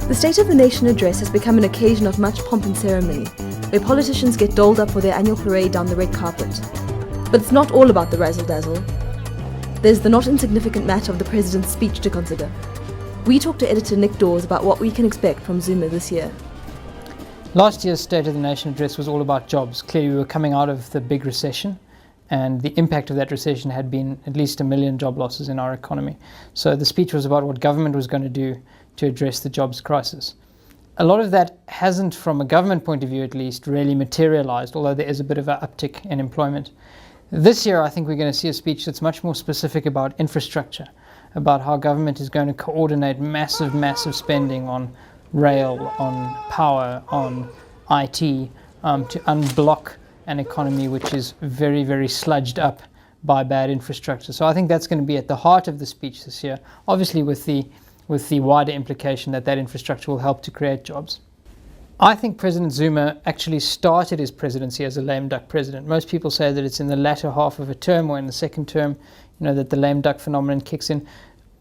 The State of the Nation address has become an occasion of much pomp and ceremony, where politicians get dolled up for their annual parade down the red carpet. But it's not all about the razzle-dazzle. There's the not insignificant matter of the President's speech to consider. We talked to editor Nic Dawes about what we can expect from Zuma this year. Last year's State of the Nation address was all about jobs. Clearly we were coming out of the big recession, and the impact of that recession had been at least 1 million job losses in our economy. So the speech was about what government was going to do to address the jobs crisis. A lot of that hasn't, from a government point of view at least, really materialized, although there is a bit of an uptick in employment. This year I think we're going to see a speech that's much more specific about infrastructure, about how government is going to coordinate massive spending on rail, on power, on IT, to unblock an economy which is very sludged up by bad infrastructure. So I think that's going to be at the heart of the speech this year, obviously with the wider implication that infrastructure will help to create jobs. I think President Zuma actually started his presidency as a lame duck president. Most people say that it's in the latter half of a term or in the second term, that the lame duck phenomenon kicks in.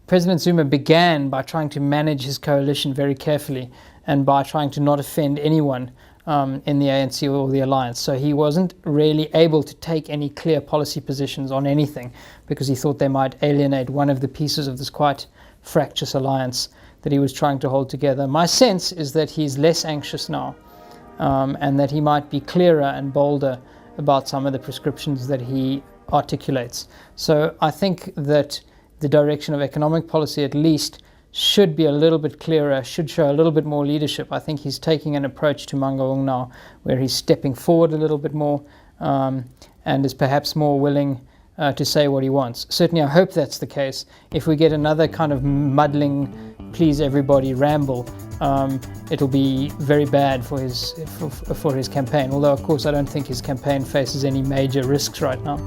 President Zuma began by trying to manage his coalition very carefully and by trying to not offend anyone in the ANC or the alliance. So he wasn't really able to take any clear policy positions on anything because he thought they might alienate one of the pieces of this quite fractious alliance that he was trying to hold together. My sense is that he's less anxious now and that he might be clearer and bolder about some of the prescriptions that he articulates. So I think that the direction of economic policy at least should be a little bit clearer, should show a little bit more leadership. I think he's taking an approach to Mangaung now where he's stepping forward a little bit more and is perhaps more willing to say what he wants. Certainly I hope that's the case. If we get another kind of muddling, please everybody ramble, it'll be very bad for his campaign. Although of course I don't think his campaign faces any major risks right now.